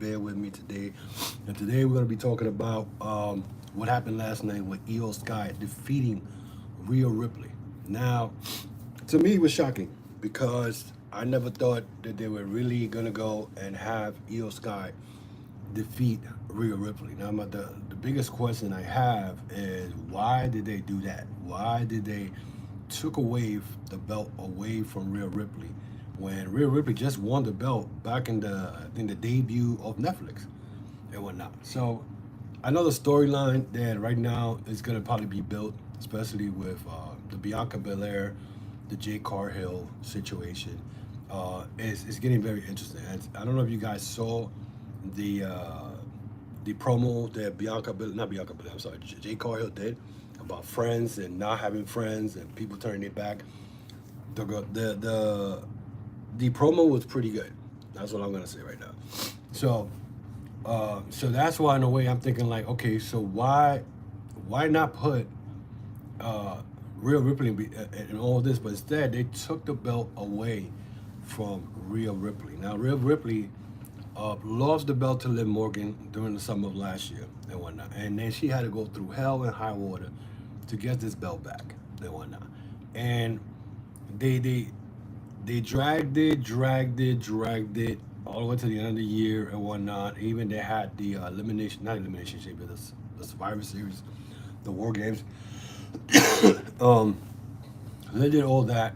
bear with me today. And today we're going to be talking about what happened last night with IYO SKY defeating Rhea Ripley. Now, to me, it was shocking because I never thought that they were really going to go and have IYO SKY defeat Rhea Ripley. Now, the biggest question I have is why did they do that? Why did they took away the belt away from Rhea Ripley when Rhea Ripley just won the belt back in the debut of Netflix and whatnot? So I know the storyline that right now is going to probably be built, especially with the Bianca Belair, the Jade Cargill situation. Is getting very interesting. And I don't know if you guys saw the uh, the promo that not Bianca Belair, I'm sorry, Jade Cargill did about friends and not having friends and people turning their back. The promo was pretty good. That's what I'm gonna say right now. So so that's why in a way I'm thinking like, okay, so why not put uh, Rhea Ripley in all this, but instead they took the belt away from Rhea Ripley. Now Rhea Ripley lost the belt to Liv Morgan during the summer of last year and whatnot, and then she had to go through hell and high water to get this belt back and whatnot. And they they they dragged it all the way to the end of the year and whatnot. Even they had the not elimination chamber, the Survivor Series, the War Games. um, they did all that,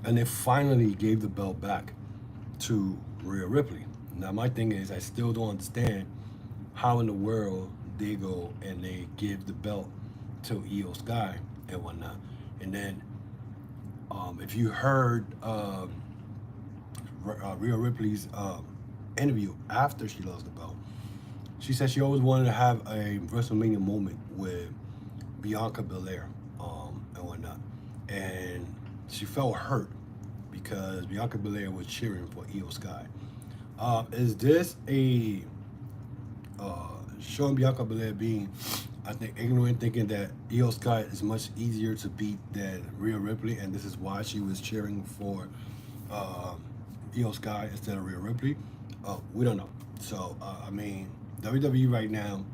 and they finally gave the belt back to Rhea Ripley. Now my thing is, I still don't understand how in the world they go and they give the belt to IYO SKY and whatnot, and then if you heard Rhea Ripley's interview after she lost the belt, she said she always wanted to have a WrestleMania moment with Bianca Belair and whatnot, and she felt hurt because Bianca Belair was cheering for IYO SKY. Is this a showing Bianca Belair being, I think, ignorant, thinking that IYO SKY is much easier to beat than Rhea Ripley, and this is why she was cheering for uh, IYO SKY instead of Rhea Ripley? We don't know. So, I mean, WWE right now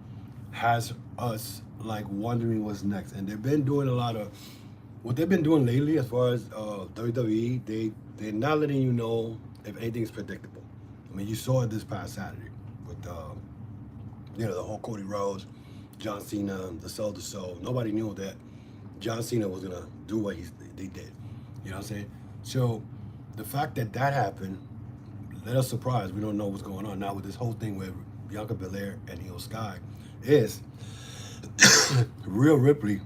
has us like wondering what's next, and they've been doing a lot of what they've been doing lately as far as WWE. They're not letting you know if anything's predictable. I mean, you saw it this past Saturday with the whole Cody Rhodes, John Cena, the Soul to Soul. Nobody knew that John Cena was gonna do what they did. You know what I'm saying? So the fact that that happened let us surprised. We don't know what's going on now with this whole thing with Bianca Belair and IYO SKY. Is Rhea Ripley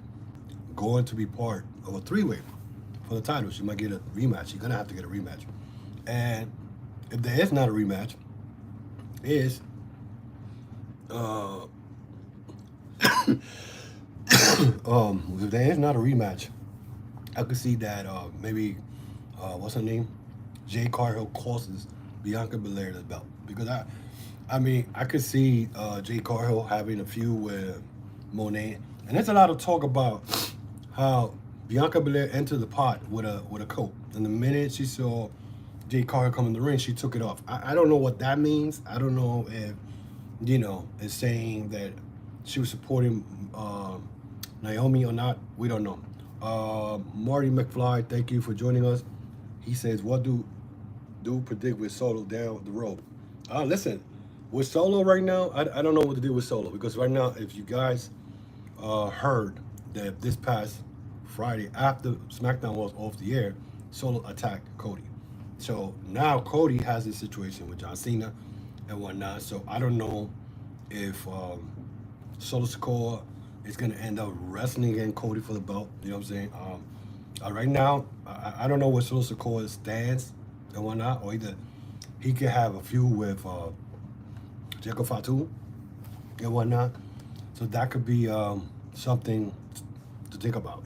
going to be part of a three-way for the title? She might get a rematch. She's gonna have to get a rematch. And if there is not a rematch, is uh, if there is not a rematch, I could see that maybe what's her name, Jade Cargill costs Bianca Belair the belt because I mean I could see Jade Cargill having a feud with Monet, and there's a lot of talk about how Bianca Belair entered the pot with a coat, and the minute she saw Jade Cargill come in the ring, she took it off. I don't know what that means. I don't know if it's saying that she was supporting Naomi or not. We don't know. Marty McFly, thank you for joining us. He says, "What do predict with Solo down the road?" Listen, with Solo right now, I don't know what to do with Solo because right now, if you guys heard that this past Friday after SmackDown was off the air, Solo attacked Cody. So now Cody has this situation with John Cena and whatnot. So I don't know if Solo Sikoa is going to end up wrestling against Cody for the belt. You know what I'm saying? Right now, I don't know where Solo Sikoa stands and whatnot, or either he could have a feud with Jacob Fatu and whatnot. So that could be something to think about,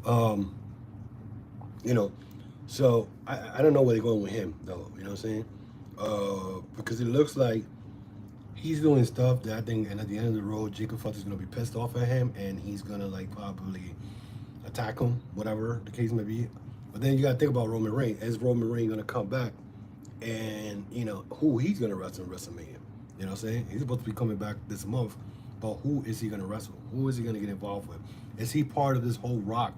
um, you know. So I don't know where they're going with him though. You know what I'm saying? Because it looks like he's doing stuff that I think, and at the end of the road, Jacob Fatu is gonna be pissed off at him, and he's gonna like probably attack him, whatever the case may be. But then you gotta think about Roman Reigns. Is Roman Reigns gonna come back and you know who he's gonna wrestle in WrestleMania. You know what I'm saying? He's supposed to be coming back this month, but who is he gonna wrestle? Who is he gonna get involved with? Is he part of this whole Rock,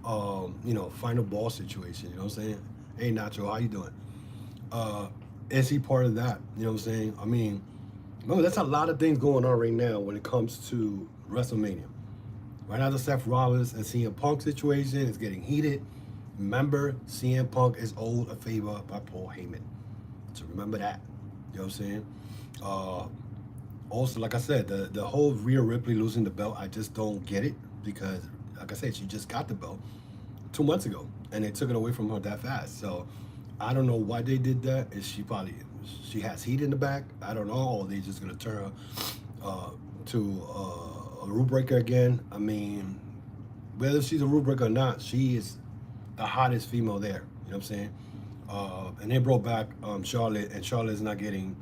final ball situation? You know what I'm saying? Hey Nacho, how you doing? Uh, is he part of that? You know what I'm saying? I mean, no, that's a lot of things going on right now when it comes to WrestleMania. Right now, the Seth Rollins and CM Punk situation is getting heated. Remember, CM Punk is owed a favor by Paul Heyman. So remember that. You know what I'm saying? Uh, Also, like I said, the whole Rhea Ripley losing the belt, I just don't get it because, like I said, she just got the belt 2 months ago, and they took it away from her that fast. So I don't know why they did that. Is she has heat in the back? I don't know. Or they just gonna turn her to a rule breaker again? I mean, whether she's a rule breaker or not, she is the hottest female there. You know what I'm saying? And they brought back Charlotte, and Charlotte is not getting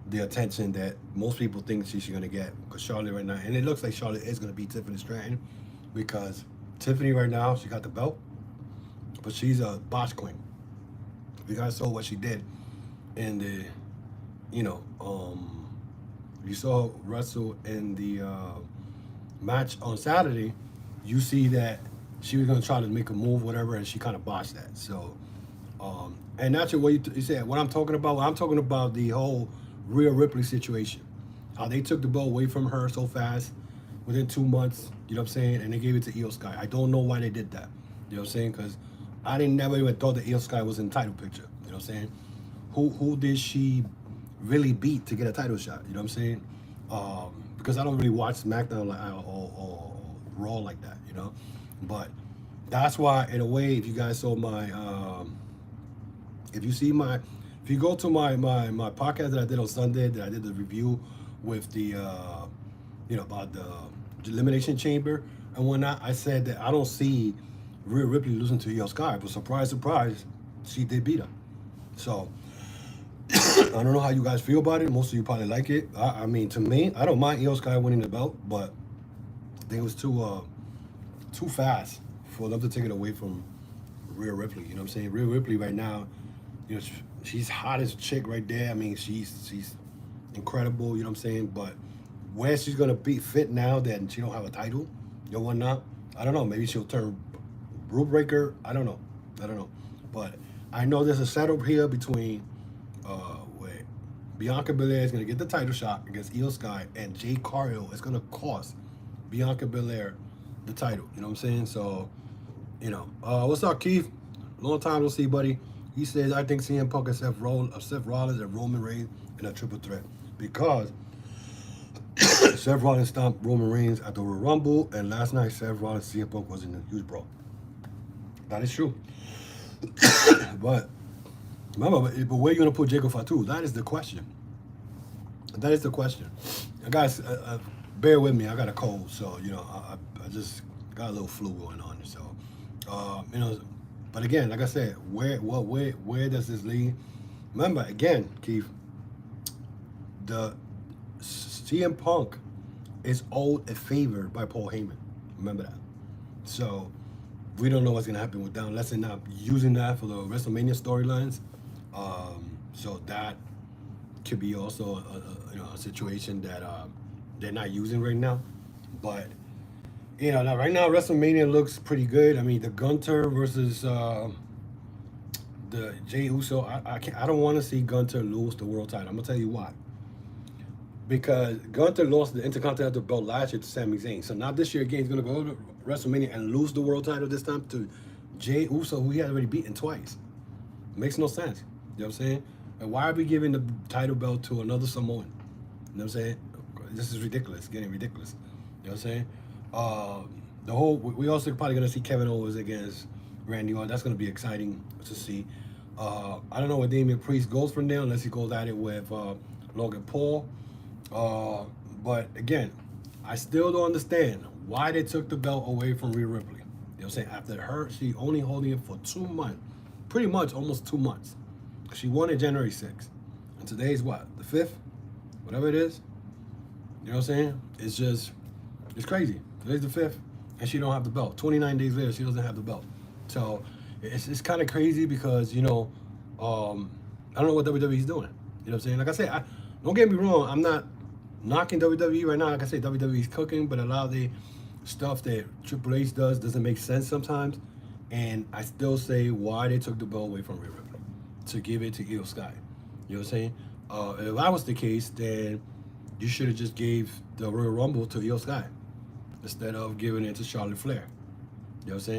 the attention that most people think she's going to get because Charlotte right now, and it looks like Charlotte is going to beat Tiffany Stratton because Tiffany right now, she got the belt, but she's a botch queen. You guys saw what she did in the, you know, you saw her wrestle in the match on Saturday. You see that she was going to try to make a move, whatever, and she kind of botched that. So, and that's what you said. What I'm talking about, the whole Rhea Ripley situation. How they took the belt away from her so fast within 2 months, you know what I'm saying? And they gave it to IYO SKY. I don't know why they did that. You know what I'm saying? Because I didn't never even thought that IYO SKY was in the title picture. You know what I'm saying? Who did she really beat to get a title shot? You know what I'm saying? Because I don't really watch SmackDown or Raw like that, you know? But that's why, in a way, if you guys saw my if you go to my podcast that I did on Sunday, that I did the review with the about the Elimination Chamber and whatnot, I said that I don't see Rhea Ripley losing to IYO SKY, but surprise, surprise, she did beat her. So I don't know how you guys feel about it. Most of you probably like it. I mean, to me, I don't mind IYO SKY winning the belt, but I think it was too fast for them to take it away from Rhea Ripley. You know what I'm saying? Rhea Ripley right now, you know, she's hottest chick right there. I mean, she's incredible. You know what I'm saying? But where she's gonna be fit now that she don't have a title, you know what not? I don't know. Maybe she'll turn rule breaker. I don't know. But I know there's a setup here between where Bianca Belair is gonna get the title shot against IYO SKY, and Jade Cargill is gonna cost Bianca Belair the title. You know what I'm saying? So, what's up, Keith? Long time no see, buddy. He says, I think CM Punk and Seth Rollins and Roman Reigns in a triple threat because Seth Rollins stomped Roman Reigns at the Royal Rumble, and last night Seth Rollins and CM Punk was in a huge brawl. That is true. But remember, but where are you going to put Jacob Fatu? That is the question. And guys, bear with me. I got a cold, so I just got a little flu going on. So, but again, like I said, where does this lead? Remember, again, Keith, the CM Punk is owed a favor by Paul Heyman. Remember that. So we don't know what's gonna happen with that unless they're not using that for the WrestleMania storylines. So that could be also a situation that they're not using right now. But now right now WrestleMania looks pretty good. I mean, the Gunter versus the Jey Uso. I don't want to see Gunter lose the world title. I'm gonna tell you why. Because Gunter lost the Intercontinental belt last year to Sami Zayn. So now this year again he's gonna go to WrestleMania and lose the world title this time to Jey Uso, who he had already beaten twice. Makes no sense. You know what I'm saying? And why are we giving the title belt to another Samoan? You know what I'm saying? This is ridiculous. It's getting ridiculous. You know what I'm saying? We also probably gonna see Kevin Owens against Randy Orton. That's gonna be exciting to see. I don't know where Damian Priest goes from there unless he goes at it with Logan Paul. But again, I still don't understand why they took the belt away from Rhea Ripley. You know what I'm saying? After she only holding it for 2 months, pretty much almost 2 months. She won it January 6th. And today's what? The 5th? Whatever it is. You know what I'm saying? It's crazy. Today's the 5th, and she don't have the belt. 29 days later, she doesn't have the belt. So it's kind of crazy because, I don't know what WWE is doing. You know what I'm saying? Like I said, don't get me wrong. I'm not knocking WWE right now. Like I say, WWE is cooking, but a lot of the stuff that Triple H doesn't make sense sometimes. And I still say why they took the belt away from Rhea Ripley to give it to IYO SKY. You know what I'm saying? If that was the case, then you should have just gave the Royal Rumble to IYO SKY instead of giving it to Charlotte Flair. You know what I'm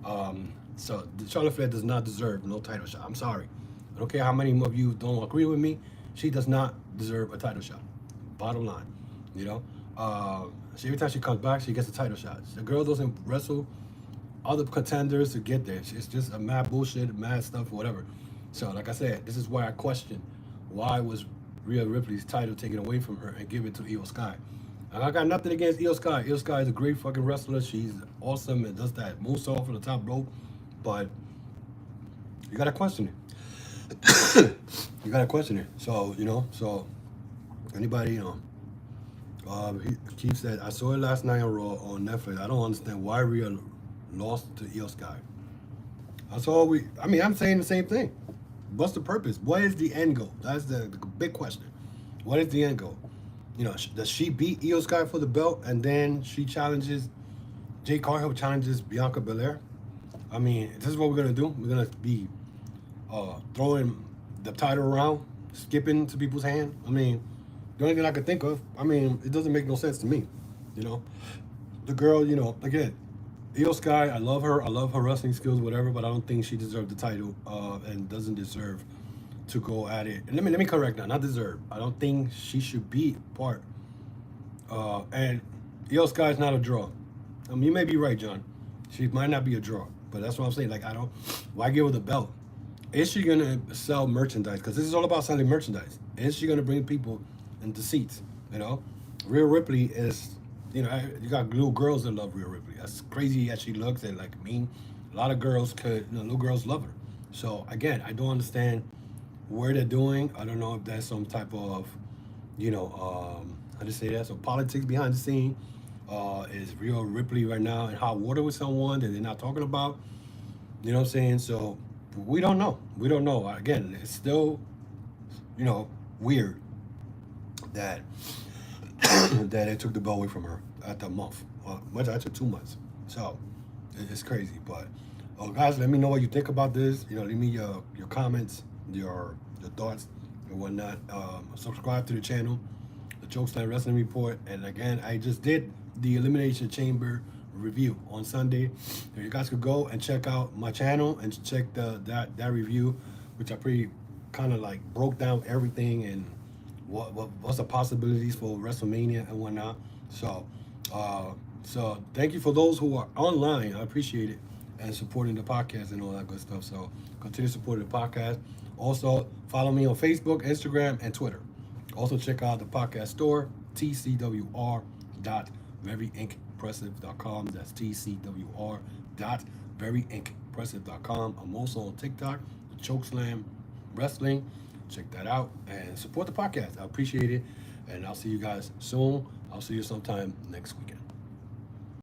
saying? So Charlotte Flair does not deserve no title shot. I'm sorry. I don't care how many of you don't agree with me. She does not deserve a title shot. Bottom line, you know. Every time she comes back, she gets a title shot. The girl doesn't wrestle other contenders to get there. It's just a mad bullshit, mad stuff, whatever. So, like I said, this is why I question why was Rhea Ripley's title taken away from her and give it to IYO SKY. And I got nothing against IYO SKY. IYO SKY is a great fucking wrestler. She's awesome and does that moonsault from the top rope. But you gotta question it. You gotta question it. So, you know, anybody, you know, he keeps said, I saw it last night on Raw on Netflix. I don't understand why Rhea lost to IYO SKY. That's all I'm saying the same thing. What's the purpose? What is the end goal? That's the big question. What is the end goal? You know, does she beat IYO SKY for the belt and then she challenges, Jade Cargill challenges Bianca Belair? I mean, this is what we're going to do. We're going to be throwing the title around, skipping to people's hand. I mean, the only thing I could think of, I mean, it doesn't make no sense to me. You know, the girl, you know, again, IYO SKY, I love her. I love her wrestling skills, whatever, but I don't think she deserved the title and doesn't deserve to go at it. And let me correct that, not deserve. I don't think she should be part. And IYO SKY is not a draw. I mean, you may be right, John. She might not be a draw, but that's what I'm saying. Like, why give her the belt? Is she gonna sell merchandise? Because this is all about selling merchandise. Is she gonna bring people into seats? You know, Rhea Ripley is, you know, you got little girls that love Rhea Ripley. As crazy as she looks, and like mean, a lot of girls little girls love her. So again, I don't understand where they're doing. I don't know if there's some type of, you know, how to say that? So politics behind the scene. Is Rhea Ripley right now in hot water with someone that they're not talking about? You know what I'm saying? So we don't know. We don't know. Again, it's still, you know, weird that that they took the belt away from her at a month. Much after 2 months. So it's crazy. But guys, let me know what you think about this. You know, leave me your comments, your thoughts and whatnot. Subscribe to the channel, the Chokeslam Wrestling Report. And again, I just did the Elimination Chamber review on Sunday. You guys could go and check out my channel and check that review, which I pretty kind of like broke down everything and what's the possibilities for WrestleMania and whatnot. So thank you for those who are online. I appreciate it, and supporting the podcast and all that good stuff. So continue supporting the podcast. Also follow me on Facebook, Instagram, and Twitter. Also check out the podcast store, tcwr.veryimpressive.com. That's tcwr.veryimpressive.com. I'm also on TikTok, the Chokeslam Wrestling. Check that out and support the podcast. I appreciate it. And I'll see you guys soon. I'll see you sometime next weekend.